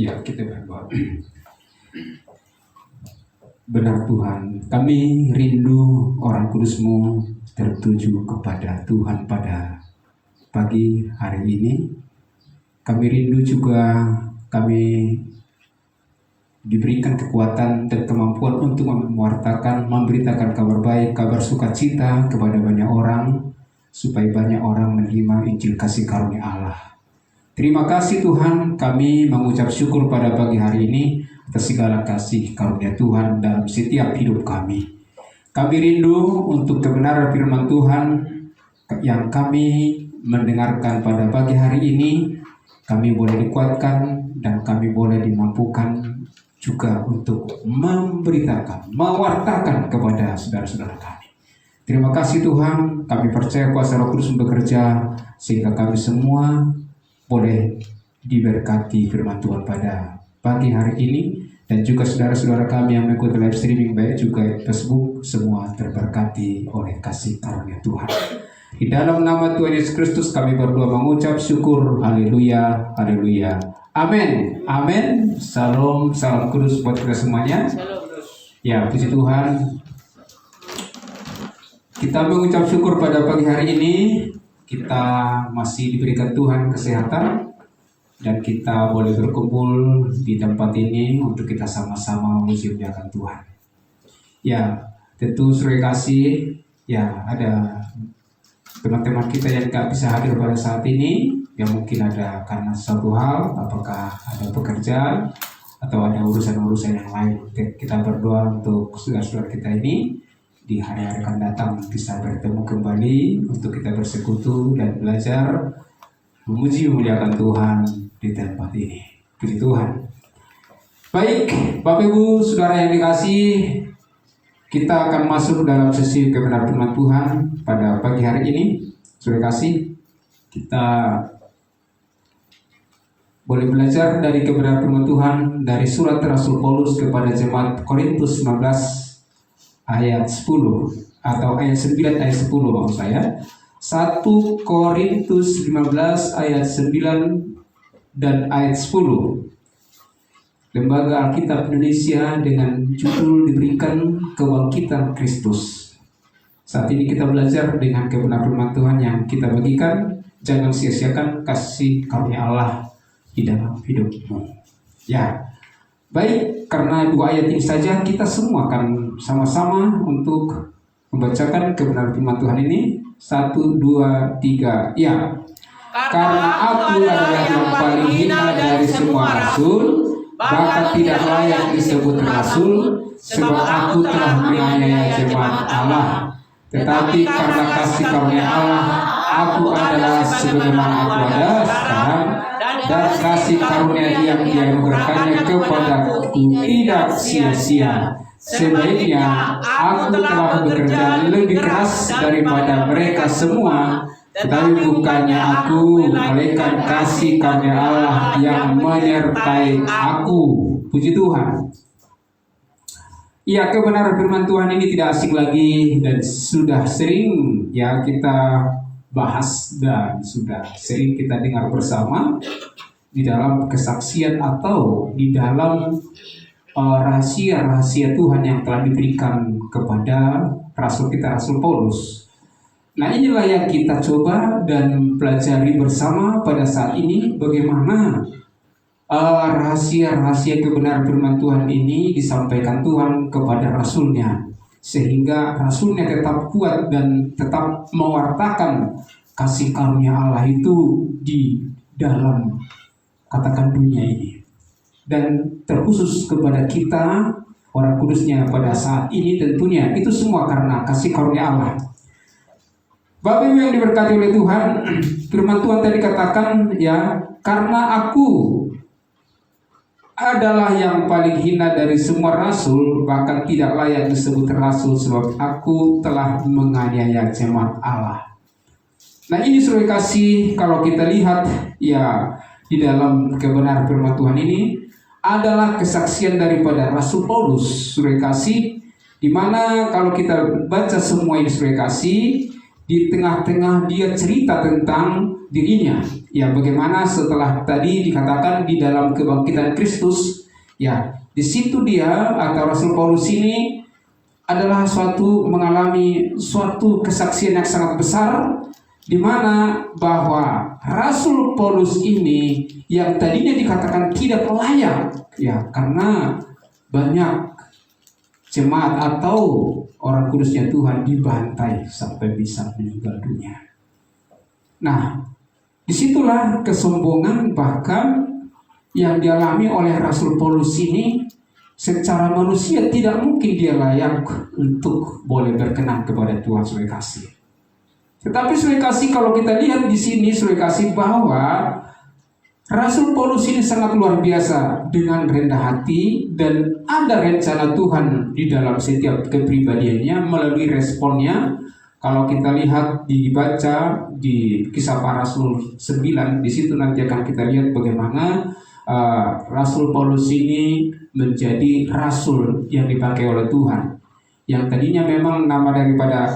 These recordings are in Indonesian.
Ya, kita berdoa. Benar Tuhan, kami rindu orang kudus-Mu tertuju kepada Tuhan pada pagi hari ini. Kami rindu juga kami diberikan kekuatan dan kemampuan untuk memberitakan kabar baik, kabar sukacita kepada banyak orang, supaya banyak orang menerima Injil kasih karunia Allah. Terima kasih Tuhan, kami mengucap syukur pada pagi hari ini atas segala kasih karunia Tuhan dalam setiap hidup kami. Kami rindu untuk kebenaran firman Tuhan yang kami mendengarkan pada pagi hari ini. Kami boleh dikuatkan dan kami boleh dimampukan juga untuk memberitakan, mewartakan kepada saudara-saudara kami. Terima kasih Tuhan, kami percaya kuasa Roh Kudus bekerja sehingga kami semua boleh diberkati firman Tuhan pada pagi hari ini, dan juga saudara-saudara kami yang mengikuti live streaming baik juga Facebook, semua terberkati oleh kasih karunia Tuhan. Di dalam nama Tuhan Yesus Kristus kami berdoa mengucap syukur. Haleluya, haleluya. Amin, amin. Salam, salam kudus buat kita semuanya. Ya, puji Tuhan. Kita mengucap syukur pada pagi hari ini. Kita masih diberikan Tuhan kesehatan dan kita boleh berkumpul di tempat ini untuk kita sama-sama memuji-muliakan Tuhan. Ya, tentu saudara kasih, ya ada teman-teman kita yang tidak bisa hadir pada saat ini, yang mungkin ada karena suatu hal, apakah ada pekerjaan atau ada urusan-urusan yang lain. Kita berdoa untuk saudara-saudara kita ini di hari-hari akan datang bisa bertemu kembali untuk kita bersekutu dan belajar memuji memuliakan Tuhan di tempat ini. Puji Tuhan. Baik, Bapak Ibu Saudara yang dikasih, kita akan masuk dalam sesi kebenaran firman Tuhan pada pagi hari ini. Saudara kasih, kita boleh belajar dari kebenaran firman Tuhan dari surat Rasul Paulus kepada jemaat Korintus 19 ayat 10 atau ayat 9 ayat 10 maksud saya. 1 Korintus 15 ayat 9 dan ayat 10. Lembaga Alkitab Indonesia dengan judul diberikan Kebangkitan Kristus. Saat ini kita belajar dengan kebenaran firman Tuhan yang kita bagikan. Jangan sia-siakan kasih karunia Allah di dalam hidupmu. Ya, baik, karena dua ayat ini saja kita semua akan sama-sama untuk membacakan kebenaran firman Tuhan ini. 1, 2, 3, ya. Karena aku adalah yang paling hina dari semua rasul, bahkan tidak layak disebut rasul, sebab aku telah menganiaya jemaat Allah. Tetapi karena kasih karunia Allah, aku adalah sebagaimana aku ada sekarang, dan kasih karunia yang Dia memberikannya kepadaku tidak sia-sia. Sebaliknya aku telah bekerja lebih keras daripada mereka semua, tetapi bukannya aku, melainkan kasih karunia Allah yang menyertai aku. Puji Tuhan. Ya, kebenaran firman Tuhan ini tidak asing lagi dan sudah sering ya kita bahas dan sudah sering kita dengar bersama di dalam kesaksian atau di dalam rahasia-rahasia Tuhan yang telah diberikan kepada Rasul kita, Rasul Paulus. Nah, inilah yang kita coba dan pelajari bersama pada saat ini, bagaimana rahasia-rahasia kebenaran firman Tuhan ini disampaikan Tuhan kepada Rasulnya, sehingga Rasulnya tetap kuat dan tetap mewartakan kasih karunia Allah itu di dalam katakan dunia ini. Dan terkhusus kepada kita orang kudusnya pada saat ini tentunya itu semua karena kasih karunia Allah. Bapak Ibu yang diberkati oleh Tuhan, firman Tuhan tadi katakan ya, karena aku adalah yang paling hina dari semua rasul, bahkan tidak layak disebut rasul, sebab aku telah menganiaya jemaat Allah. Nah, ini saudara kasih, kalau kita lihat ya di dalam kebenaran firman Tuhan ini adalah kesaksian daripada Rasul Paulus, saudara kasih, di mana kalau kita baca semua ini saudara kasih, di tengah-tengah dia cerita tentang dirinya. Ya, bagaimana setelah tadi dikatakan di dalam kebangkitan Kristus, ya, di situ dia atau Rasul Paulus ini adalah mengalami suatu kesaksian yang sangat besar, di mana bahwa Rasul Paulus ini yang tadinya dikatakan tidak layak, ya, karena banyak jemaat atau orang kudusnya Tuhan dibantai sampai bisa meninggal dunia. Nah, disitulah kesombongan bahkan yang dialami oleh Rasul Paulus ini. Secara manusia tidak mungkin dia layak untuk boleh berkenan kepada Tuhan, saudara kasih. Tetapi saudara kasih, kalau kita lihat di sini saudara kasih, bahwa Rasul Paulus ini sangat luar biasa dengan rendah hati, dan ada rencana Tuhan di dalam setiap kepribadiannya melalui responnya. Kalau kita lihat dibaca di Kisah Para Rasul 9, di situ nanti akan kita lihat bagaimana Rasul Paulus ini menjadi rasul yang dipakai oleh Tuhan. Yang tadinya memang nama daripada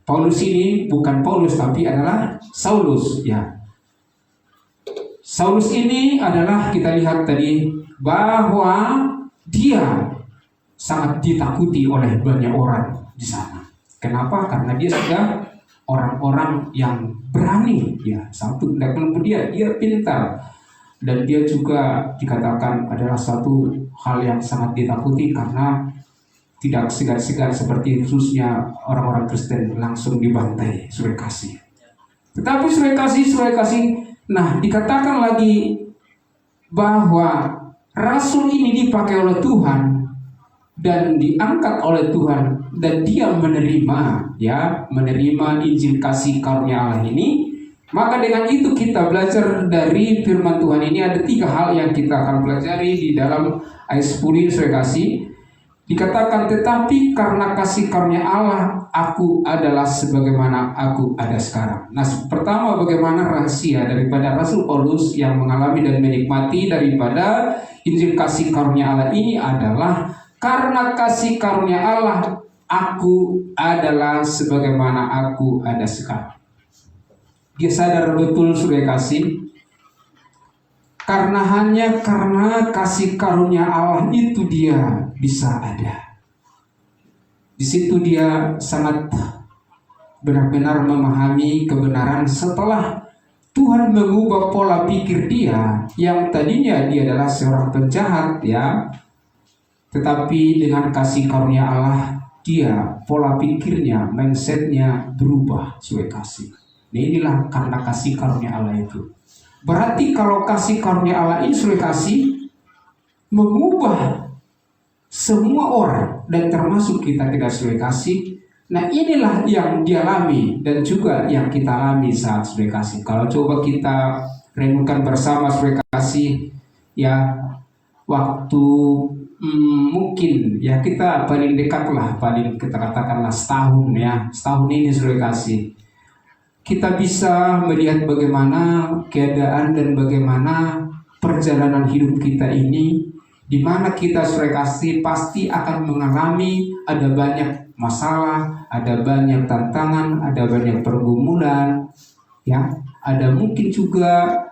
Paulus ini bukan Paulus tapi adalah Saulus, ya. Saulus ini adalah, kita lihat tadi bahwa dia sangat ditakuti oleh banyak orang di sana. Kenapa? Karena dia sudah orang-orang yang berani, ya. Satu, dan kemudian dia pintar, dan dia juga dikatakan adalah satu hal yang sangat ditakuti karena tidak segan-segan seperti khususnya orang-orang Kristen langsung dibantai, saudara kasih. Tetapi saudara kasih, nah dikatakan lagi bahwa rasul ini dipakai oleh Tuhan dan diangkat oleh Tuhan, dan dia menerima Injil kasih karunia Allah ini. Maka dengan itu kita belajar dari firman Tuhan ini ada 3 hal yang kita akan pelajari di dalam ayat 10 ini, saudara kasih. Dikatakan, tetapi karena kasih karunia Allah aku adalah sebagaimana aku ada sekarang. Nah, pertama, bagaimana rahasia daripada Rasul Paulus yang mengalami dan menikmati daripada Injil kasih karunia Allah ini adalah karena kasih karunia Allah aku adalah sebagaimana aku ada sekarang. Dia sadar betul, saudara kasih, hanya karena kasih karunia Allah itu dia bisa ada. Di situ dia sangat benar-benar memahami kebenaran setelah Tuhan mengubah pola pikir dia, yang tadinya dia adalah seorang penjahat, ya. Tetapi dengan kasih karunia Allah, dia pola pikirnya, mindsetnya berubah, saudara kasih. Nah, inilah karena kasih karunia Allah itu. Berarti kalau kasih karunia Allah ini, saudara kasih, mengubah semua orang dan termasuk kita, saudara kasih. Nah, inilah yang dialami dan juga yang kita alami saat, saudara kasih. Kalau coba kita renungkan bersama, saudara kasih, ya, waktu mungkin ya kita paling dekat lah, paling kita katakanlah setahun, ya, setahun ini, saudara kasih, kita bisa melihat bagaimana keadaan dan bagaimana perjalanan hidup kita ini, di mana kita, saudara kasih, pasti akan mengalami ada banyak masalah, ada banyak tantangan, ada banyak pergumulan, ya, ada mungkin juga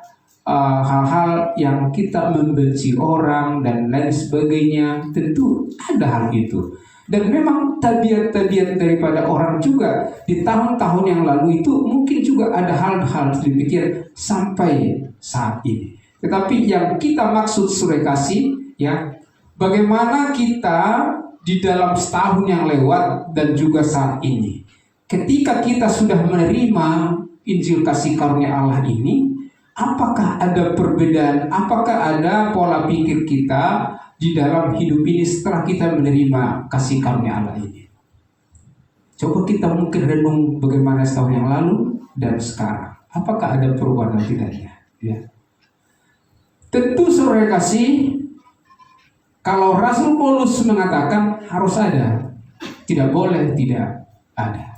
hal-hal yang kita membenci orang dan lain sebagainya. Tentu ada hal itu. Dan memang tabiat-tabiat daripada orang juga di tahun-tahun yang lalu itu mungkin juga ada hal-hal dipikir sampai saat ini. Tetapi yang kita maksud, saudara kasih, ya, bagaimana kita di dalam setahun yang lewat dan juga saat ini, ketika kita sudah menerima Injil kasih karunia Allah ini, apakah ada perbedaan, apakah ada pola pikir kita di dalam hidup ini setelah kita menerima kasih karunia Allah ini? Coba kita mungkin renung bagaimana setahun yang lalu dan sekarang. Apakah ada perubahan dan tidaknya? Ya. Tentu, saudara kasih, kalau Rasul Paulus mengatakan harus ada, tidak boleh tidak ada.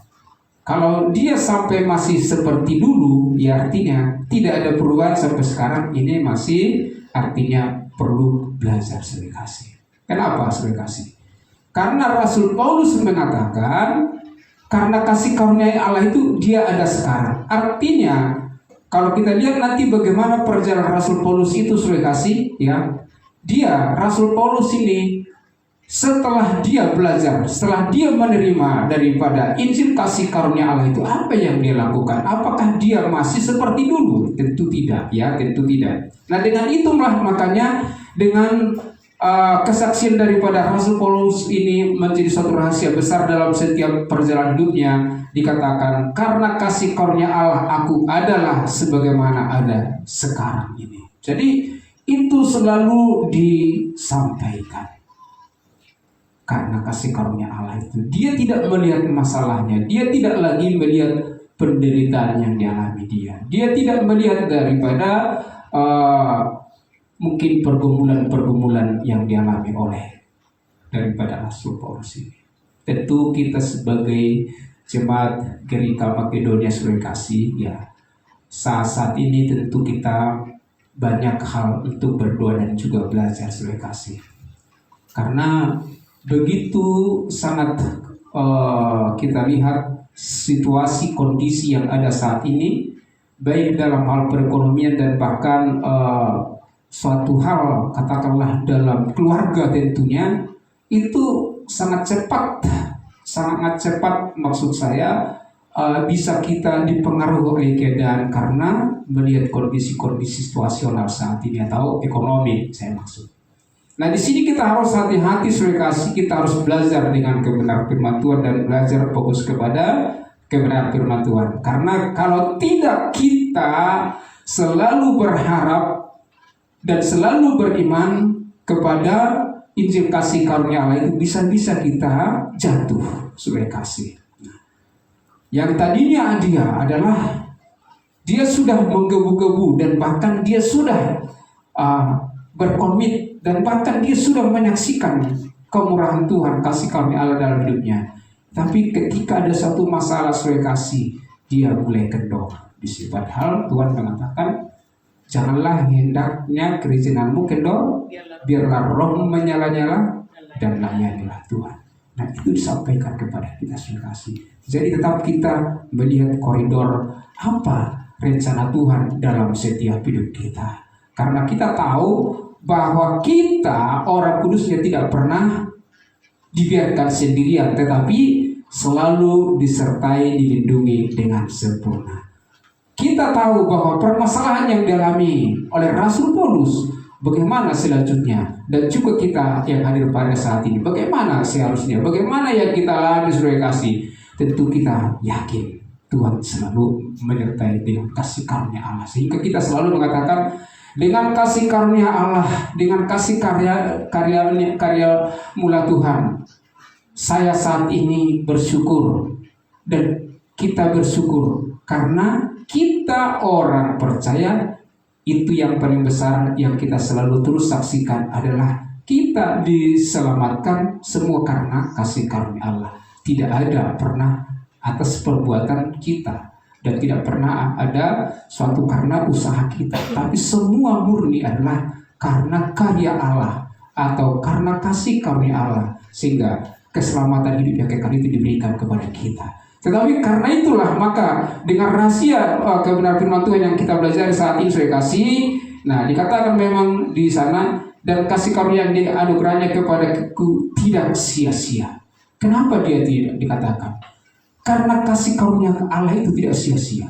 Kalau dia sampai masih seperti dulu, ya artinya tidak ada perubahan sampai sekarang, ini masih artinya perlu belajar, saudara kasih. Kenapa, saudara kasih? Karena Rasul Paulus mengatakan Karena kasih karunia Allah itu dia ada sekarang. Artinya kalau kita lihat nanti bagaimana perjalanan Rasul Paulus itu, saudara kasih, ya, dia Rasul Paulus ini setelah dia belajar, setelah dia menerima daripada Injil kasih karunia Allah itu, apa yang dia lakukan? Apakah dia masih seperti dulu? Tentu tidak, ya, tentu tidak. Nah, dengan itulah makanya dengan kesaksian daripada Rasul Paulus ini menjadi suatu rahasia besar dalam setiap perjalanan hidupnya. Dikatakan, karena kasih karunia Allah aku adalah sebagaimana ada sekarang ini. Jadi itu selalu disampaikan. Karena kasih karunia Allah itu, dia tidak melihat masalahnya, dia tidak lagi melihat penderitaan yang dialami dia. Dia tidak melihat daripada mungkin pergumulan-pergumulan yang dialami oleh daripada Rasul Paulus ini. Tentu kita sebagai jemaat Gereja Makedonia Saudara kasih, ya, saat ini tentu kita banyak hal untuk berdoa dan juga belajar Saudara kasih. Karena begitu sangat kita lihat situasi kondisi yang ada saat ini, baik dalam hal perekonomian dan bahkan suatu hal katakanlah dalam keluarga tentunya itu sangat cepat maksud saya bisa kita dipengaruhi oleh keadaan karena melihat kondisi-kondisi situasional saat ini atau ekonomi saya maksud. Nah, di sini kita harus hati-hati saudara kasih, kita harus belajar dengan kebenaran firman Tuhan dan belajar fokus kepada kebenaran firman Tuhan. Karena kalau tidak kita selalu berharap dan selalu beriman kepada Injil kasih karunia Allah itu, bisa-bisa kita jatuh saudara kasih. Yang tadinya dia adalah dia sudah menggebu-gebu dan bahkan dia sudah berkomit dan bahkan dia sudah menyaksikan kemurahan Tuhan, kasih karunia Allah dalam hidupnya. Tapi ketika ada satu masalah saudara kasih, dia mulai kendor. Padahal Tuhan mengatakan, janganlah hendaknya kerizinanmu kendor, biarlah rohmu menyala-nyala dan layanilah Tuhan. Nah, itu disampaikan kepada kita saudara kasih. Jadi tetap kita melihat koridor apa rencana Tuhan dalam setiap hidup kita. Karena kita tahu bahwa kita orang kudusnya tidak pernah dibiarkan sendirian, tetapi selalu disertai, dilindungi dengan sempurna. Kita tahu bahwa permasalahan yang dialami oleh Rasul Paulus, bagaimana selanjutnya, dan juga kita yang hadir pada saat ini, bagaimana seharusnya, bagaimana yang kita alami saudara kasih. Tentu kita yakin Tuhan selalu menyertai dengan kasih karunia Allah, sehingga kita selalu mengatakan, dengan kasih karunia Allah, dengan kasih karya mula Tuhan, saya saat ini bersyukur dan kita bersyukur karena kita orang percaya. Itu yang paling besar yang kita selalu terus saksikan adalah kita diselamatkan semua karena kasih karunia Allah. Tidak ada pernah atas perbuatan kita dan tidak pernah ada suatu karena usaha kita, tapi semua murni adalah karena karya Allah atau karena kasih karunia Allah, sehingga keselamatan hidup yang kekal itu diberikan kepada kita. Tetapi karena itulah maka dengan rahasia kebenaran firman Tuhan yang kita belajar saat ini saudara kasih, nah dikatakan memang di sana, dan kasih karunia yang dianugerahnya kepadaku tidak sia-sia. Kenapa dia tidak dikatakan? Karena kasih karunia Allah itu tidak sia-sia.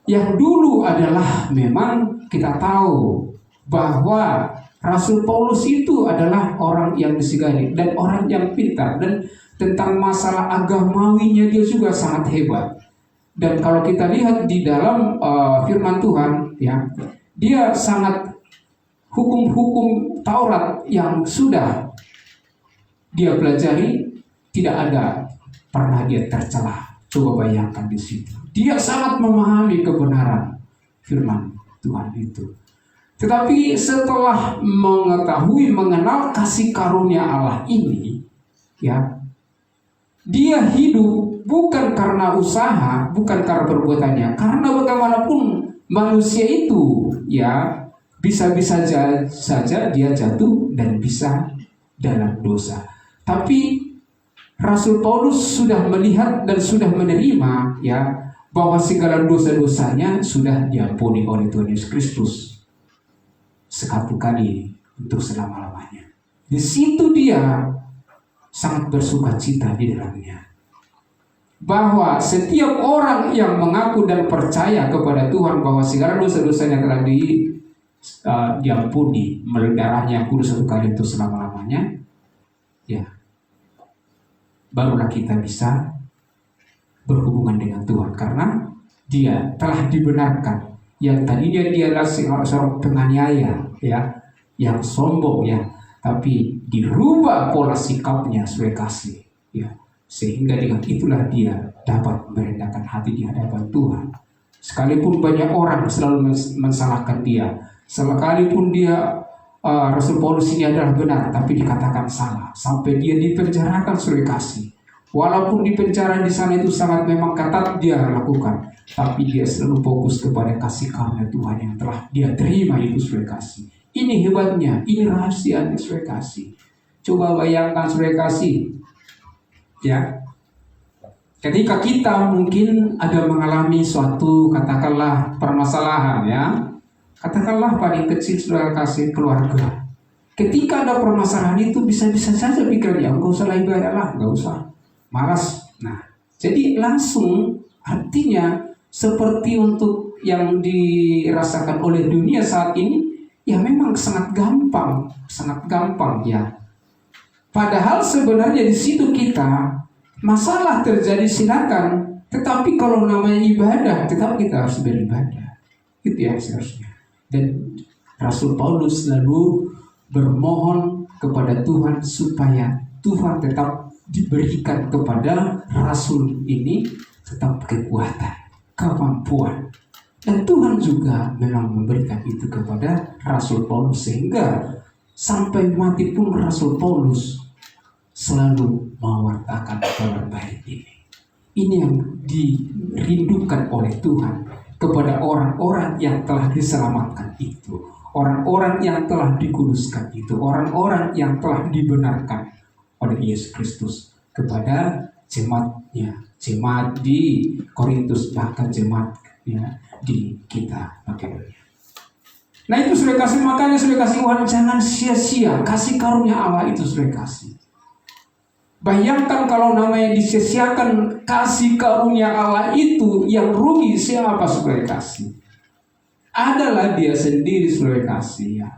Yang dulu adalah memang kita tahu bahwa Rasul Paulus itu adalah orang yang disegani dan orang yang pintar, dan tentang masalah agamawinya dia juga sangat hebat. Dan kalau kita lihat di dalam firman Tuhan, ya, dia sangat hukum-hukum Taurat yang sudah dia pelajari, tidak ada pernah dia tercelah. Coba bayangkan di situ. Dia sangat memahami kebenaran firman Tuhan itu. Tetapi setelah mengetahui, mengenal kasih karunia Allah ini, ya, dia hidup bukan karena usaha, bukan karena perbuatannya. Karena bagaimanapun manusia itu, ya, bisa-bisa saja dia jatuh dan bisa dalam dosa. Tapi Rasul Paulus sudah melihat dan sudah menerima ya bahwa segala dosa-dosanya sudah diampuni oleh Tuhan Yesus Kristus sekali kali untuk selama-lamanya. Di situ dia sangat bersuka cita di dalamnya. Bahwa setiap orang yang mengaku dan percaya kepada Tuhan bahwa segala dosa-dosanya telah diampuni melalui darahnya kudus satu kali untuk selama-lamanya, ya, barulah kita bisa berhubungan dengan Tuhan karena dia telah dibenarkan. Yang tadinya dia adalah seorang penganiaya, ya, yang sombong, ya, tapi dirubah pola sikapnya sebagai kasih, ya, sehingga dengan itulah dia dapat merendahkan hati di hadapan Tuhan. Sekalipun banyak orang selalu mensalahkan dia, sekalipun dia Rasul Paulus ini adalah benar, tapi dikatakan salah, sampai dia dipenjarakan sebagai kasih. Walaupun di penjara di sana itu sangat memang ketat dia lakukan, tapi dia selalu fokus kepada kasih karunia Tuhan yang telah dia terima itu sebagai kasih. Ini hebatnya, ini rahasianya sebagai kasih. Coba bayangkan sebagai kasih, ya. Ketika kita mungkin ada mengalami suatu katakanlah permasalahan, ya, katakanlah paling kecil sebagai kasih keluarga. Ketika ada permasalahan itu bisa-bisa saja pikirnya, enggak usah ibadah lah, enggak usah. Malas. Nah, jadi langsung artinya seperti untuk yang dirasakan oleh dunia saat ini, ya memang sangat gampang ya. Padahal sebenarnya di situ kita masalah terjadi silakan, tetapi kalau namanya ibadah, tetap kita harus beribadah. Itu ya seharusnya. Dan Rasul Paulus lalu bermohon kepada Tuhan supaya Tuhan tetap diberikan kepada Rasul ini tetap kekuatan, kemampuan. Dan Tuhan juga memang memberikan itu kepada Rasul Paulus sehingga sampai mati pun Rasul Paulus selalu mewartakan kabar baik ini. Ini yang dirindukan oleh Tuhan kepada orang-orang yang telah diselamatkan itu, orang-orang yang telah dikuduskan itu, orang-orang yang telah dibenarkan oleh Yesus Kristus kepada jemaatnya, jemaat di Korintus, bahkan jemaatnya di kita Makedonia. Nah itu sudah kasih, makanya sudah kasih Tuhan, jangan sia-sia kasih karunia Allah itu sudah kasih. Bayangkan kalau namanya disia-siakan kasih karunia Allah itu, yang rugi siapa sudah kasih? Adalah dia sendiri sudah kasih, ya.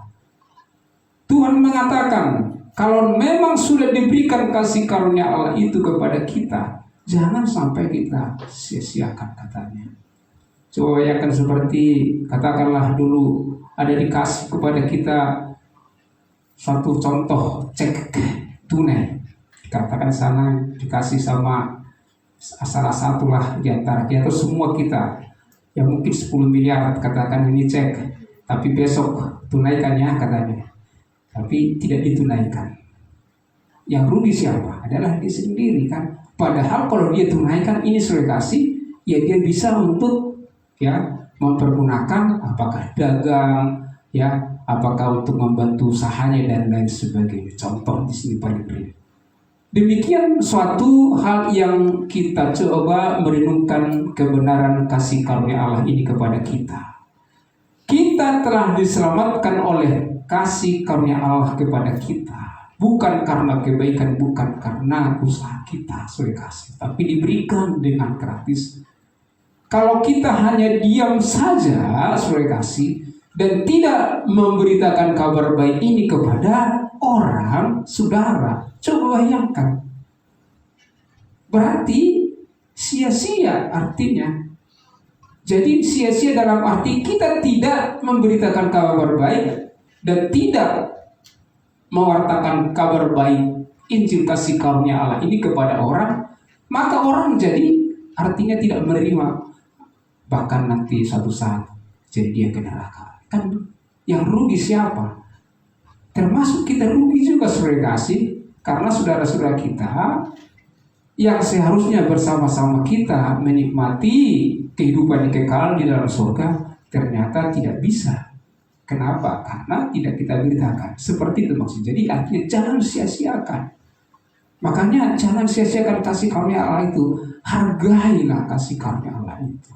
Tuhan mengatakan kalau memang sudah diberikan kasih karunia Allah itu kepada kita, jangan sampai kita sia-siakan katanya. Coba bayangkan seperti katakanlah dulu ada dikasih kepada kita satu contoh cek tunai. Katakan sana dikasih sama salah satu lah di antara kita atau semua kita yang mungkin 10 miliar, katakan ini cek, tapi besok tunaikan ya katanya, tapi tidak ditunaikan. Yang rugi siapa? Adalah dia sendiri kan. Padahal kalau dia tunaikan ini sudah kasih, ya dia bisa untuk ya mempergunakan apakah dagang, ya apakah untuk membantu usahanya dan lain sebagainya. Contoh di sini paling real. Demikian suatu hal yang kita coba merenungkan kebenaran kasih karunia Allah ini kepada kita. Kita telah diselamatkan oleh kasih karunia Allah kepada kita, bukan karena kebaikan, bukan karena usaha kita, sudah kasih, tapi diberikan dengan gratis. Kalau kita hanya diam saja, sudah kasih, dan tidak memberitakan kabar baik ini kepada orang, saudara, coba bayangkan. Berarti sia-sia artinya. Jadi sia-sia dalam arti kita tidak memberitakan kabar baik dan tidak mewartakan kabar baik Injil kasih karunia Allah ini kepada orang, maka orang jadi artinya tidak menerima, bahkan nanti suatu saat jadi dia ke neraka. Kan yang rugi siapa? Termasuk kita rugi juga saudara kasih, karena saudara-saudara kita yang seharusnya bersama-sama kita menikmati kehidupan yang kekal di dalam surga ternyata tidak bisa. Kenapa? Karena tidak kita beritakan. Seperti itu maksudnya. Jadi artinya jangan sia-siakan. Makanya jangan sia-siakan kasih karunia Allah itu. Hargailah kasih karunia Allah itu.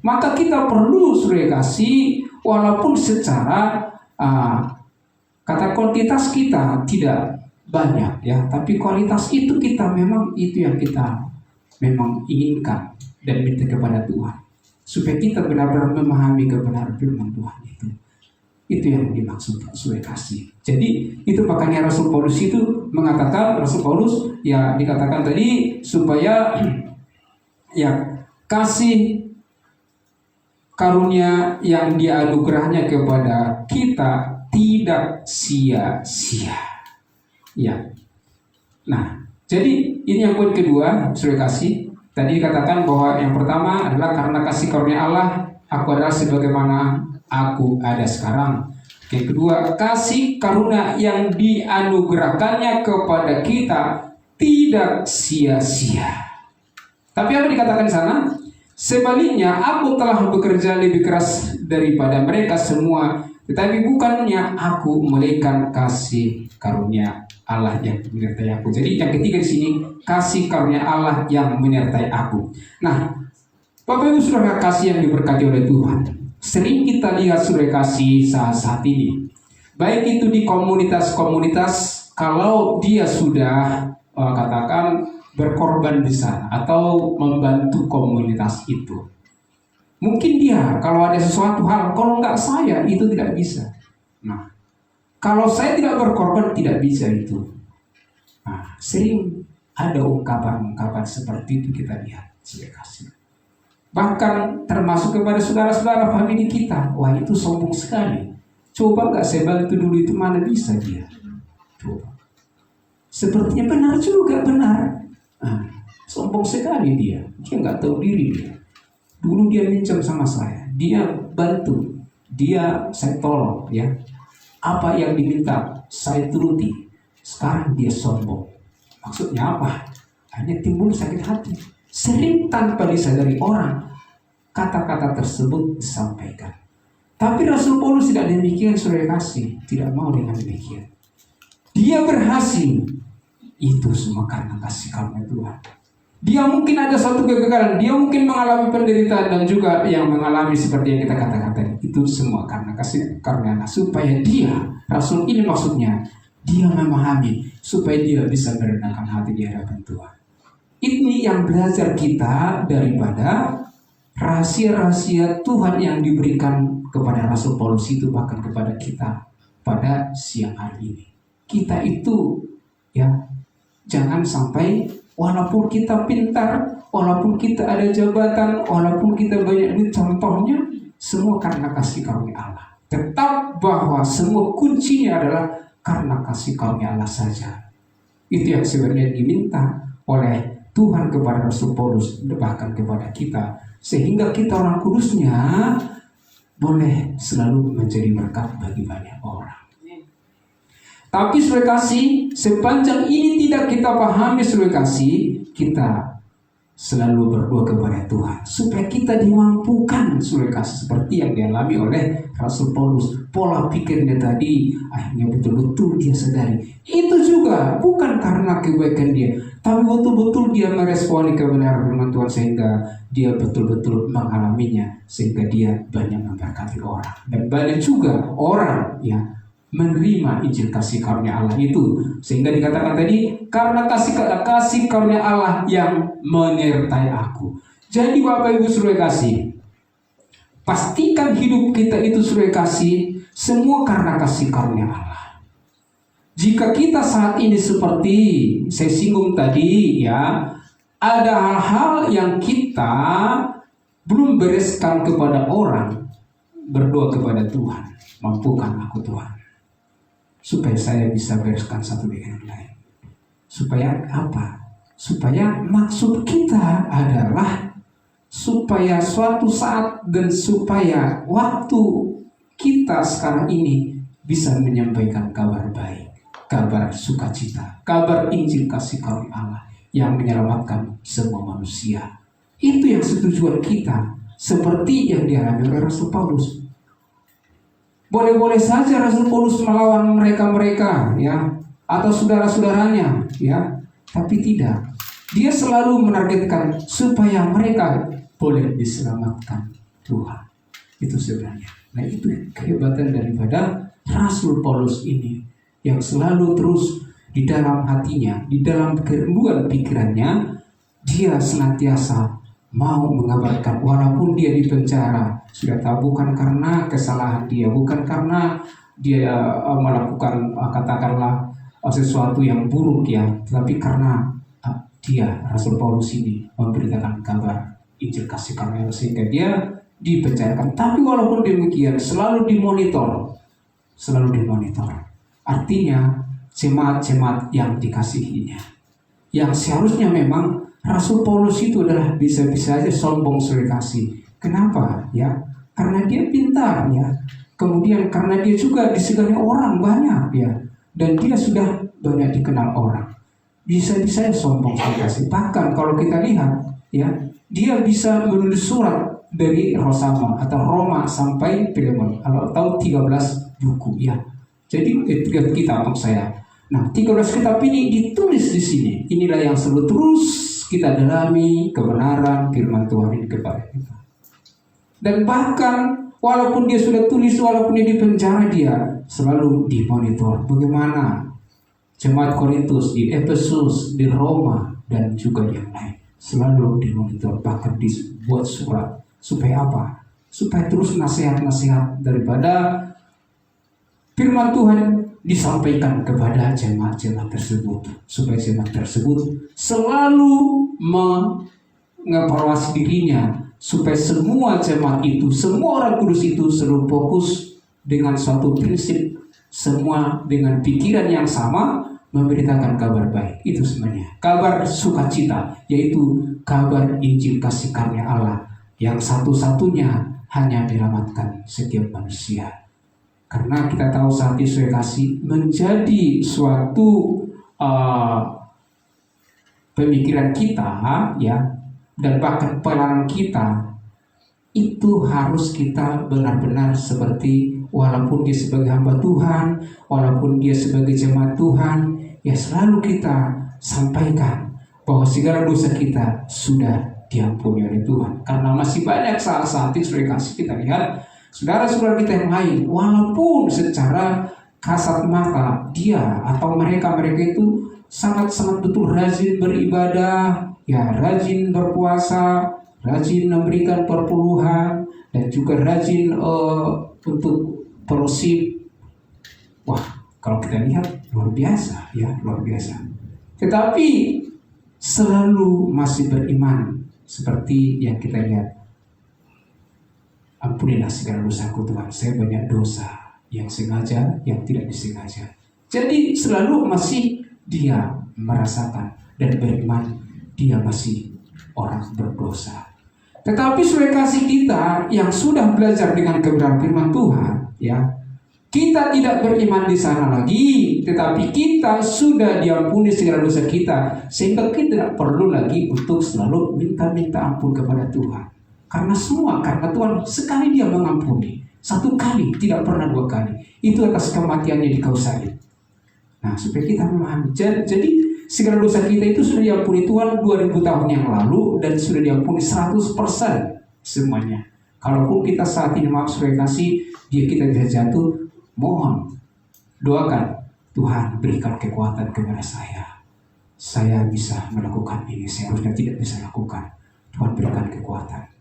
Maka kita perlu saudara kasih, walaupun secara kata kuantitas kita tidak banyak ya, tapi kualitas itu kita memang itu yang kita memang inginkan dan minta kepada Tuhan, supaya kita benar-benar memahami kebenaran firman Tuhan itu. Itu yang dimaksud saudara kasih. Jadi itu makanya Rasul Paulus itu mengatakan, Rasul Paulus ya dikatakan tadi supaya ya kasih karunia yang dianugerahnya kepada kita tidak sia-sia. Ya. Nah, jadi ini yang poin kedua, saudara kasih. Tadi dikatakan bahwa yang pertama adalah karena kasih karunia Allah, aku adalah sebagaimana aku ada sekarang. Yang kedua, kasih karunia yang dianugerahkannya kepada kita tidak sia-sia. Tapi apa dikatakan di sana? Sebaliknya, aku telah bekerja lebih keras daripada mereka semua, tetapi bukannya aku melainkan kasih karunia Allah yang menyertai aku. Jadi yang ketiga di sini, kasih karunia Allah yang menyertai aku. Nah, Bapak Ibu saudara kasih yang diberkati oleh Tuhan, sering kita lihat saudara kasih saat ini, baik itu di komunitas-komunitas, kalau dia sudah katakan berkorban di sana atau membantu komunitas itu, mungkin dia kalau ada sesuatu hal, kalau nggak saya itu tidak bisa. Nah, kalau saya tidak berkorban tidak bisa itu. Nah, sering ada ungkapan-ungkapan seperti itu kita lihat saudara kasih. Bahkan termasuk kepada saudara-saudara famili kita, wah itu sombong sekali. Coba nggak saya bantu dulu, itu mana bisa dia. Coba. Sepertinya benar juga, benar. Nah, sombong sekali dia nggak tahu diri dia. Dulu dia minjam sama saya, dia bantu, saya tolong ya. Apa yang diminta saya turuti. Sekarang dia sombong. Maksudnya apa? Hanya timbul sakit hati. Sering tanpa disadari orang kata-kata tersebut disampaikan. Tapi Rasul Paulus tidak demikian saudara kasih, tidak mau dengan demikian. Dia berhasil. Itu semua karena kasih karunia Tuhan. Dia mungkin ada suatu kegagalan, dia mungkin mengalami penderitaan dan juga yang mengalami seperti yang kita katakan tadi. Itu semua karena kasih karunia Allah. Supaya dia, Rasul ini maksudnya, dia memahami supaya dia bisa merendahkan hati di hadapan Tuhan. Ini yang belajar kita daripada rahasia-rahasia Tuhan yang diberikan kepada Rasul Paulus itu, bahkan kepada kita pada siang hari ini. Kita itu ya, jangan sampai walaupun kita pintar, walaupun kita ada jabatan, walaupun kita banyak duit, contohnya semua karena kasih karunia Allah. Tetap bahwa semua kuncinya adalah karena kasih karunia Allah saja. Itu yang sebenarnya diminta oleh Tuhan kepada Rasul Paulus, bahkan kepada kita, sehingga kita orang kudusnya boleh selalu menjadi berkat bagi banyak orang. Tapi saudara kasih, sepanjang ini tidak kita pahami saudara kasih, kita selalu berdoa kepada Tuhan supaya kita dimampukan saudara kasih seperti yang dialami oleh Rasul Paulus. Pola pikirnya tadi akhirnya betul-betul dia sadari. Itu juga bukan karena kebaikan dia, tapi betul-betul dia meresponi kebenaran firman Tuhan sehingga dia betul-betul mengalaminya, sehingga dia banyak memberkati orang. Dan banyak juga orang yang menerima Injil kasih karunia Allah itu, sehingga dikatakan tadi karena kasih karunia Allah yang menyertai aku. Jadi Bapak Ibu saudara kasih, pastikan hidup kita itu saudara kasih semua karena kasih karunia Allah. Jika kita saat ini seperti saya singgung tadi ya, ada hal-hal yang kita belum bereskan kepada orang, berdoa kepada Tuhan, mampukan aku Tuhan, supaya saya bisa bereskan satu dengan yang lain. Supaya apa? Supaya maksud kita adalah supaya suatu saat dan supaya waktu kita sekarang ini bisa menyampaikan kabar baik, kabar sukacita, kabar Injil kasih karunia Allah yang menyelamatkan semua manusia. Itu yang setujuan kita, seperti yang dialami oleh Rasul Paulus. Boleh-boleh saja Rasul Paulus melawan mereka-mereka ya, atau saudara-saudaranya ya. Tapi tidak. Dia selalu menargetkan supaya mereka boleh diselamatkan Tuhan. Itu sebenarnya. Nah, itu kehebatan daripada Rasul Paulus ini, yang selalu terus di dalam hatinya, di dalam kerinduan pikirannya, dia senantiasa mau mengabarkan walaupun dia di penjara. Sudah tahu bukan karena kesalahan dia, bukan karena dia melakukan katakanlah sesuatu yang buruk ya, tetapi karena dia Rasul Paulus ini memberitakan kabar Injil kasih karunia sehingga dia dipenjarakan. Tapi walaupun demikian selalu dimonitor. Artinya jemaat-jemaat yang dikasihinya, yang seharusnya memang Rasul Paulus itu adalah bisa-bisa aja sombong suri kasih. Kenapa? Ya, karena dia pintar ya. Kemudian karena dia juga disegani orang banyak ya, dan dia sudah banyak dikenal orang. Bisa-bisa sombong suri kasih. Bahkan kalau kita lihat ya, dia bisa menulis surat dari Roma sampai Filemon. Kalau tahu 13 buku ya. Jadi 3 kitab maksud saya. Nah, 13 kitab ini ditulis di sini. Inilah yang selalu terus kita dalami kebenaran firman Tuhan ini kepada kita. Dan bahkan walaupun dia sudah tulis, walaupun dia di penjara, dia selalu dimonitor. Bagaimana jemaat Korintus, di Efesus, di Roma, dan juga yang lain. Selalu dimonitor, bahkan dibuat surat. Supaya apa? Supaya terus nasihat-nasihat daripada firman Tuhan disampaikan kepada jemaat-jemaat tersebut, supaya jemaat tersebut selalu mengevaluasi dirinya, supaya semua jemaat itu, semua orang kudus itu selalu fokus dengan suatu prinsip, semua dengan pikiran yang sama, memberitakan kabar baik. Itu sebenarnya kabar sukacita, yaitu kabar Injil kasih karunia Allah yang satu-satunya hanya menyelamatkan setiap manusia. Karena kita tahu saat Yesus kasih menjadi suatu pemikiran kita ya, dan bahkan pelayanan kita itu harus kita benar-benar seperti, walaupun dia sebagai hamba Tuhan, walaupun dia sebagai jemaat Tuhan, ya selalu kita sampaikan bahwa segala dosa kita sudah diampuni oleh Tuhan. Karena masih banyak saat-saat Yesus kasih kita lihat saudara-saudara kita yang lain, walaupun secara kasat mata dia atau mereka itu sangat-sangat betul rajin beribadah, ya rajin berpuasa, rajin memberikan perpuluhan, dan juga rajin untuk fellowship. Wah, kalau kita lihat luar biasa, ya luar biasa. Tetapi selalu masih beriman seperti yang kita lihat. Ampunilah segala dosaku Tuhan, saya banyak dosa yang sengaja, yang tidak disengaja. Jadi selalu masih dia merasakan dan beriman dia masih orang berdosa. Tetapi saudara kasih kita yang sudah belajar dengan kebenaran firman Tuhan, ya, kita tidak beriman di sana lagi, tetapi kita sudah diampuni segala dosa kita, sehingga kita tidak perlu lagi untuk selalu minta ampun kepada Tuhan. Karena Tuhan sekali dia mengampuni, 1 kali, tidak pernah 2 kali. Itu atas kematiannya di kayu salib. Nah, supaya kita memahami. Jadi segala dosa kita itu sudah diampuni Tuhan 2000 tahun yang lalu, dan sudah diampuni 100% semuanya. Kalaupun kita saat ini maaf supaya kasih dia kita bisa jatuh, mohon doakan Tuhan berikan kekuatan kepada saya. Saya bisa melakukan ini, saya harusnya tidak bisa lakukan. Tuhan berikan kekuatan.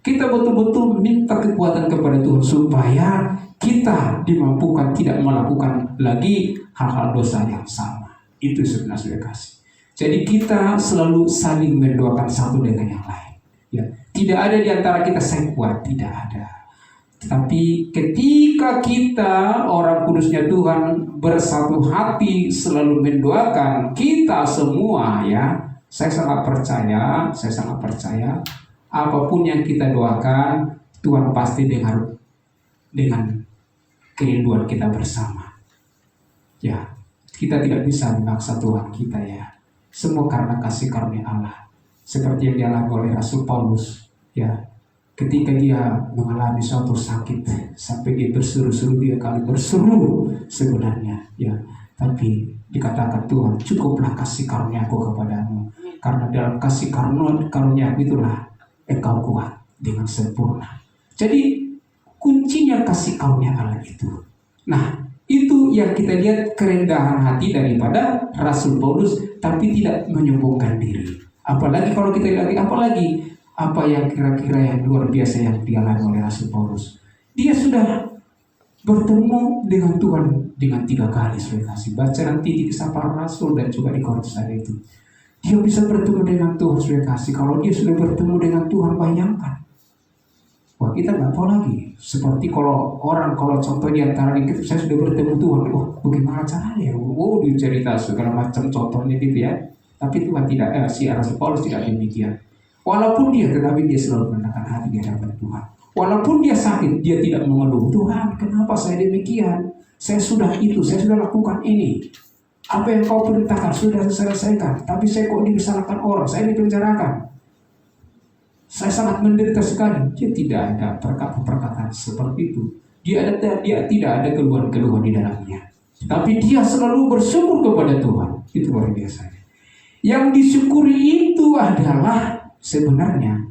Kita betul-betul minta kekuatan kepada Tuhan supaya kita dimampukan tidak melakukan lagi hal-hal dosa yang sama. Itu sebenarnya sudah kasih. Jadi kita selalu saling mendoakan satu dengan yang lain. Ya, tidak ada di antara kita saya kuat, tidak ada. Tetapi ketika kita orang kudusnya Tuhan bersatu hati selalu mendoakan kita semua, ya, saya sangat percaya. Apapun yang kita doakan, Tuhan pasti dengar dengan kerinduan kita bersama. Ya, kita tidak bisa memaksa Tuhan kita ya. Semua karena kasih karunia Allah. Seperti yang dialami oleh Rasul Paulus, ya. Ketika dia mengalami suatu sakit, sampai dia berseru-seru 3 kali berseru sebenarnya, ya. Tapi dikatakan Tuhan, cukuplah kasih karunia-Ku kepadamu, karena dalam kasih karunia itulah engkau kuat dengan sempurna. Jadi kuncinya kasih karunia Allah itu. Nah, itu yang kita lihat kerendahan hati daripada Rasul Paulus, tapi tidak menyombongkan diri. Apalagi kalau kita lihat apa yang kira-kira yang luar biasa yang dialami oleh Rasul Paulus. Dia sudah bertemu dengan Tuhan dengan 3 kali. Saudara kasih baca nanti di Kisah Para Rasul dan juga di Korintus hari itu. Dia bisa bertemu dengan Tuhan, saudara kasih. Kalau dia sudah bertemu dengan Tuhan, bayangkan. Wah, kita nggak tahu lagi. Seperti kalau contoh di antara kita, saya sudah bertemu Tuhan. Wah, bagaimana caranya? Oh, dicerita segala macam contohnya gitu ya. Tapi Tuhan tidak, si Rasul Paulus tidak demikian. Walaupun tetapi dia selalu menenangkan hati di hadapan Tuhan. Walaupun dia sakit, dia tidak mengeluh. Tuhan, kenapa saya demikian? Saya sudah lakukan ini. Apa yang kau perintahkan sudah saya selesaikan. Tapi saya kok disalahkan orang, saya dipenjarakan. Saya sangat menderita sekali. Dia tidak ada perkataan seperti itu. Dia tidak ada keluhan-keluhan di dalamnya. Tapi dia selalu bersyukur kepada Tuhan. Itu luar biasa. Yang disyukuri itu adalah sebenarnya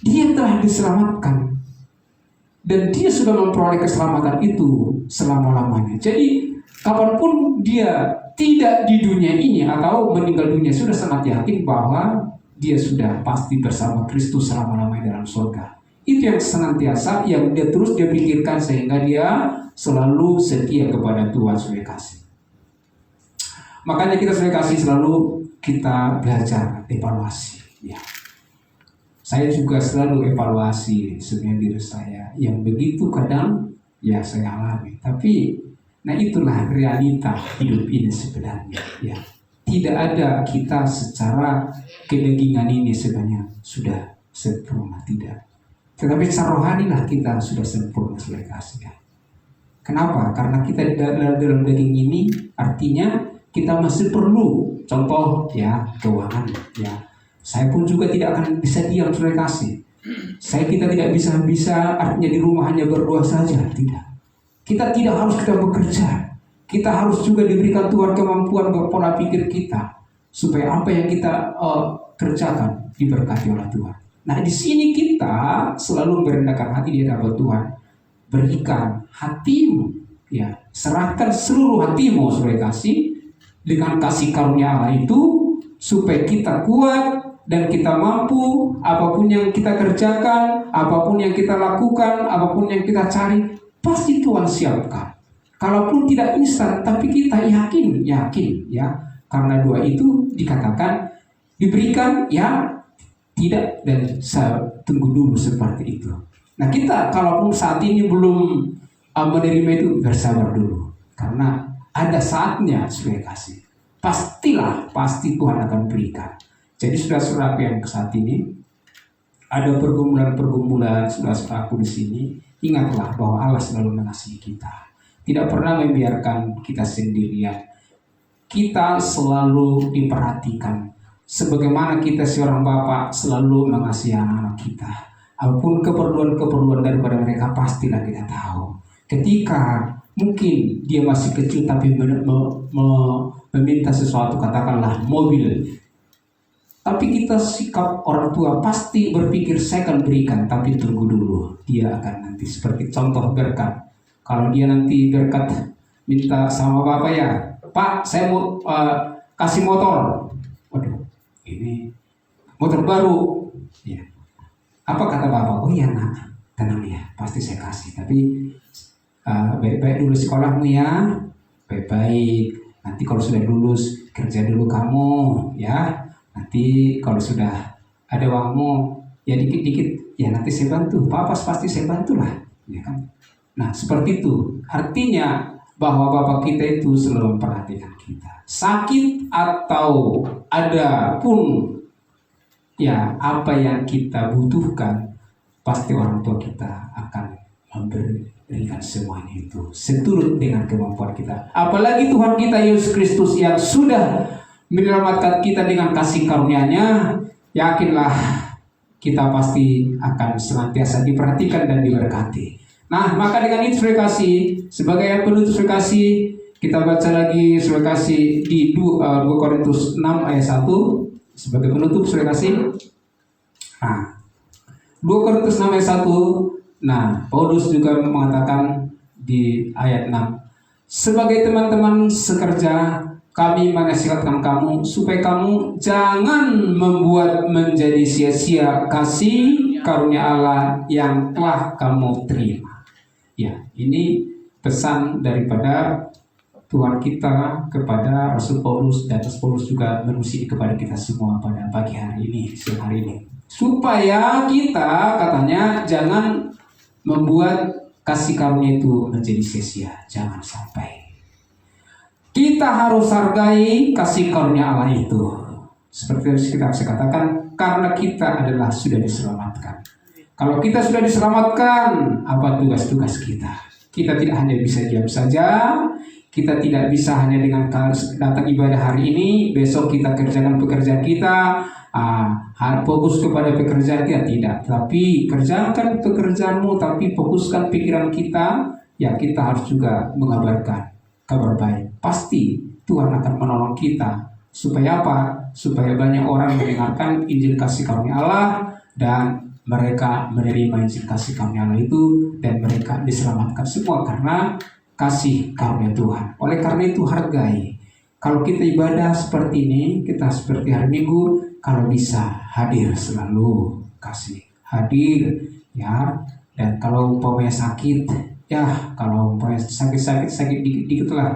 dia telah diselamatkan. Dan dia sudah memperoleh keselamatan itu selama-lamanya. Jadi kapanpun dia tidak di dunia ini atau meninggal dunia, sudah sangat yakin bahwa dia sudah pasti bersama Kristus selama-lamanya dalam surga. Itu yang senantiasa yang dia pikirkan, sehingga dia selalu setia kepada Tuhan. Saudara kasih. Makanya kita selalu kita belajar evaluasi. Ya. Saya juga selalu evaluasi sebenarnya diri saya yang begitu kadang ya saya alami. Tapi nah itulah realita hidup ini sebenarnya. Ya. Tidak ada kita secara kedagingan ini sebenarnya sudah sempurna, tidak. Tetapi secara rohani lah kita sudah sempurna, saudara kasih. Kenapa? Karena kita dalam daging ini artinya kita masih perlu contoh ya keuangan ya. Saya pun juga tidak akan bisa diam, saudara kasih. Kita tidak bisa artinya di rumah hanya berdua saja, tidak. Kita tidak harus bekerja. Kita harus juga diberikan Tuhan kemampuan berpola pikir kita supaya apa yang kita kerjakan diberkati oleh Tuhan. Nah, di sini kita selalu merendahkan hati di hadapan Tuhan. Berikan hatimu, ya, serahkan seluruh hatimu, saudara kasih, dengan kasih karunia Allah itu supaya kita kuat dan kita mampu apapun yang kita kerjakan, apapun yang kita lakukan, apapun yang kita cari, pasti Tuhan siapkan. Kalaupun tidak instan, tapi kita yakin ya, karena doa itu dikatakan diberikan ya tidak dan saya tunggu dulu seperti itu. Nah kita kalaupun saat ini belum menerima itu, bersabar dulu, karena ada saatnya saudara kasih. Pasti Tuhan akan berikan. Jadi saudara-saudaraku yang saat ini ada pergumulan saudara-saudaraku di sini, ingatlah bahwa Allah selalu mengasihi kita. Tidak pernah membiarkan kita sendirian. Kita selalu diperhatikan. Sebagaimana kita seorang bapak selalu mengasihi anak-anak kita. Apapun keperluan daripada mereka pastilah kita tahu. Ketika mungkin dia masih kecil tapi meminta sesuatu, katakanlah mobil. Tapi kita sikap orang tua pasti berpikir saya akan berikan, tapi tunggu dulu. Dia akan nanti seperti contoh berkat. Kalau dia nanti berkat minta sama bapak ya, Pak saya mau kasih motor. Waduh, ini motor baru. Ya. Apa kata bapak? Oh iya nak, tenang ya, pasti saya kasih. Tapi baik-baik dulu sekolahmu ya, baik-baik. Nanti kalau sudah lulus kerja dulu kamu ya. Nanti kalau sudah ada uangmu ya dikit-dikit ya nanti saya bantu. Papa pasti saya bantulah, ya kan? Nah seperti itu. Artinya bahwa bapak kita itu selalu memperhatikan kita. Sakit atau ada pun ya apa yang kita butuhkan, pasti orang tua kita akan memberikan semuanya itu seturut dengan kemampuan kita. Apalagi Tuhan kita Yesus Kristus yang sudah menyelamatkan kita dengan kasih karunia-Nya, yakinlah kita pasti akan senantiasa diperhatikan dan diberkati. Nah, maka dengan itu saudara kasih, sebagai penutup saudara kasih, Kita baca lagi Saudara kasih di 2 Korintus 6 ayat 1 sebagai penutup Saudara kasih. Nah, 2 Korintus 6 ayat 1. Nah, Paulus juga mengatakan di ayat 6, sebagai teman-teman sekerja, kami menasihatkan kamu supaya kamu jangan membuat menjadi sia-sia kasih karunia Allah yang telah kamu terima. Ya, ini pesan daripada Tuhan kita kepada Rasul Paulus, dan Rasul Paulus juga menusi kepada kita semua pada pagi hari ini, siang hari ini. Supaya kita katanya jangan membuat kasih karunia itu menjadi sia-sia, jangan sampai. Kita harus hargai kasih karunia Allah itu. Seperti yang kita bisa katakan, karena kita adalah sudah diselamatkan. Kalau kita sudah diselamatkan, apa tugas-tugas kita? Kita tidak hanya bisa diam saja, kita tidak bisa hanya dengan datang ibadah hari ini, besok kita kerjakan pekerjaan kita, fokus kepada pekerjaan kita, tidak. Tapi kerjakan pekerjaanmu, tapi fokuskan pikiran kita, ya kita harus juga mengabarkan kabar baik. Pasti Tuhan akan menolong kita. Supaya apa? Supaya banyak orang mendengarkan Injil kasih karunia Allah, dan mereka menerima Injil kasih karunia Allah itu, dan mereka diselamatkan semua karena kasih karunia Tuhan. Oleh karena itu hargai. Kalau kita ibadah seperti ini, kita seperti hari Minggu, kalau bisa hadir selalu, kasih hadir, ya. Dan kalau umpamanya sakit, ya kalau umpamanya sakit dikit lah,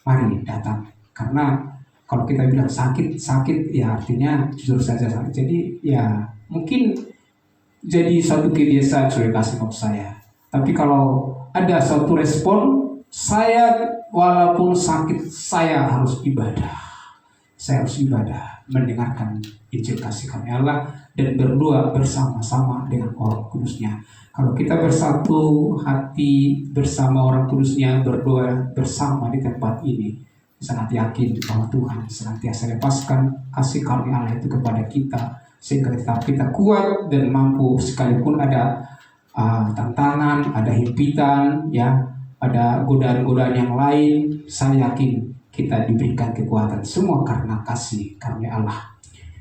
mari datang. Karena kalau kita bilang sakit ya artinya jujur saja sakit. Jadi ya mungkin jadi satu kebiasaan Saudara kasih maksud saya. Tapi kalau ada satu respon, saya walaupun sakit saya harus ibadah. Saya harus ibadah, mendengarkan Injil kasih karunia Allah, dan berdoa bersama-sama dengan orang kudusnya. Kalau kita bersatu hati bersama orang kudusnya, berdoa bersama di tempat ini, sangat yakin bahwa Tuhan senantiasa lepaskan kasih karunia Allah itu kepada kita, sehingga kita kuat dan mampu sekalipun ada tantangan, ada himpitan, ya, ada godaan-godaan yang lain. Saya yakin kita diberikan kekuatan semua karena kasih karunia Allah.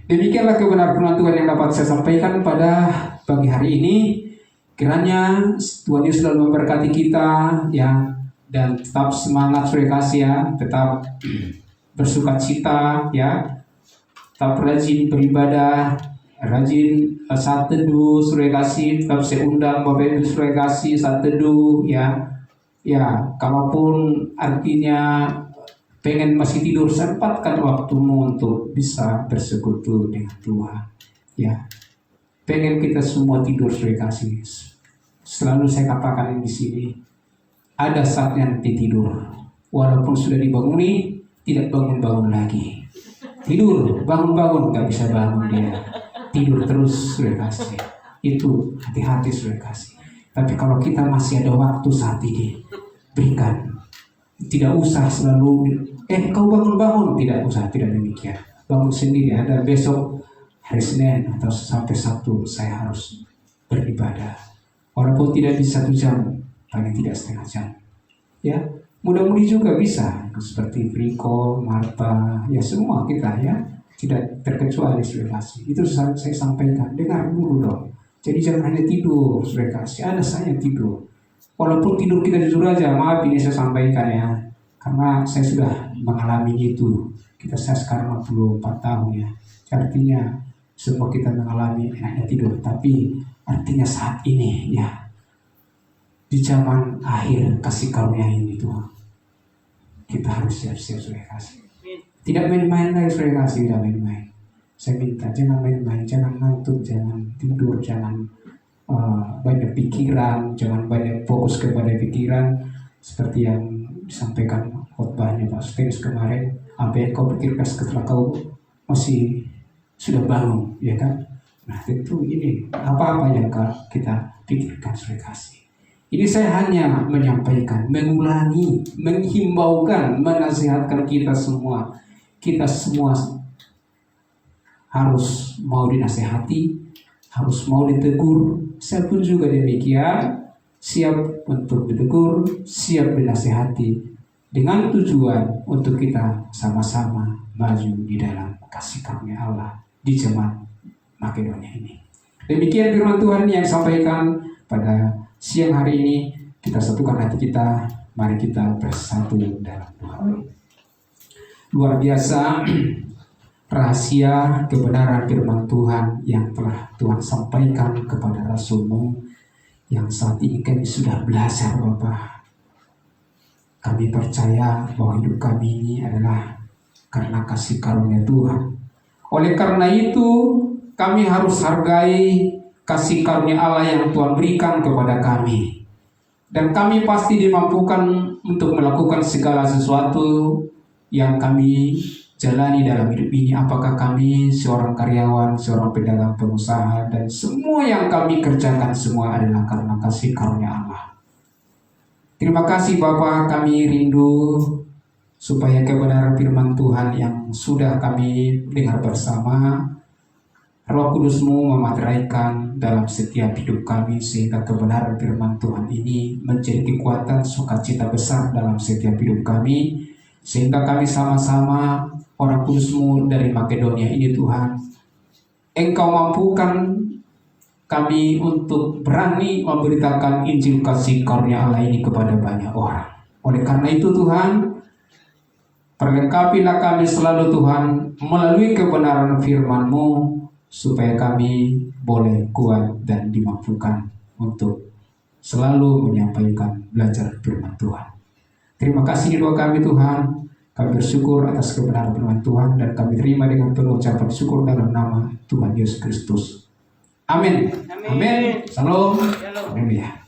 Demikianlah kebenaran firman Tuhan yang dapat saya sampaikan pada pagi hari ini. Kiranya Tuhan Yesus selalu memberkati kita, ya, dan tetap semangat Saudara kasih, ya, tetap bersukacita, ya, tetap rajin beribadah, rajin saat teduh Saudara kasih. Tetap saya undang Bapak Ibu Saudara kasih saat teduh, ya, kalaupun artinya pengen masih tidur, sempatkan waktumu untuk bisa bersekutu dengan Tuhan, ya. Pengen kita semua tidur Saudara kasih. Selalu saya katakan di sini, ada saatnya nanti tidur. Walaupun sudah dibanguni, tidak bangun-bangun lagi. Tidur, bangun-bangun, gak bisa bangun dia. Tidur terus Saudara kasih. Itu hati-hati Saudara kasih. Tapi kalau kita masih ada waktu saat ini, berikan. Tidak usah selalu, kau bangun-bangun. Tidak usah, tidak demikian. Bangun sendiri, ada besok hari Senin atau sampai Sabtu saya harus beribadah. Walaupun tidak bisa 1 jam, paling tidak setengah jam. Ya, mudah-mudi juga bisa. Seperti Riko, Marta, ya semua kita, ya. Tidak terkecuali Saudara kasih. Itu saya sampaikan, dengar dulu dong. Jadi jangan hanya tidur Saudara kasih, ada saya tidur. Walaupun tidur kita jujur aja, maaf ini saya sampaikan, ya. Karena saya sudah mengalami itu. Saya sekarang 64 tahun, ya. Artinya semua kita mengalami enaknya tidur, tapi artinya saat ini, ya, di zaman akhir kasih karunia ini Tuhan, kita harus siap-siap Saudara kasih. Tidak main-main lagi Saudara kasih, tidak main-main. Saya minta jangan main-main, jangan ngantuk, jangan tidur, jangan banyak pikiran, jangan banyak fokus kepada pikiran seperti yang disampaikan khotbahnya Pak Stenis kemarin. Apa yang kau pikirkan setelah kau masih sudah bangun, ya kan? Nah itu ini apa-apa yang kita pikirkan Saudara kasih. Ini saya hanya menyampaikan, mengulangi, menghimbaukan, menasihatkan kita semua. Kita semua harus mau dinasihati, harus mau ditegur. Saya pun juga demikian, siap untuk ditegur, siap dinasihati, dengan tujuan untuk kita sama-sama maju di dalam kasih karunia Allah di jemaat Makedonia ini. Demikian firman Tuhan yang disampaikan pada siang hari ini. Kita satukan hati kita, mari kita bersatu dalam doa. Luar biasa rahasia kebenaran firman Tuhan yang telah Tuhan sampaikan kepada Rasul-Mu yang saat ini kami sudah belajar, Bapa. Kami percaya bahwa hidup kami ini adalah karena kasih karunia Tuhan. Oleh karena itu, kami harus hargai kasih karunia Allah yang Tuhan berikan kepada kami. Dan kami pasti dimampukan untuk melakukan segala sesuatu yang kami jalani dalam hidup ini. Apakah kami seorang karyawan, seorang pedagang, pengusaha, dan semua yang kami kerjakan semua adalah karena kasih karunia Allah. Terima kasih Bapa, kami rindu supaya kebenaran firman Tuhan yang sudah kami dengar bersama, Roh Kudus-Mu memateraikan dalam setiap hidup kami, sehingga kebenaran firman Tuhan ini menjadi kekuatan sukacita besar dalam setiap hidup kami, sehingga kami sama-sama orang Kudus-Mu dari Makedonia ini Tuhan, Engkau mampukan kami untuk berani memberitakan Injil kasih karunia Allah ini kepada banyak orang. Oleh karena itu Tuhan, perlengkapilah kami selalu Tuhan melalui kebenaran firman-Mu, supaya kami boleh kuat dan dimampukan untuk selalu menyampaikan belajar firman Tuhan. Terima kasih di doa kami Tuhan. Kami bersyukur atas kebenaran firman Tuhan dan kami terima dengan penuh ucapan syukur dalam nama Tuhan Yesus Kristus. Amin. Amin. Salam. Haleluya.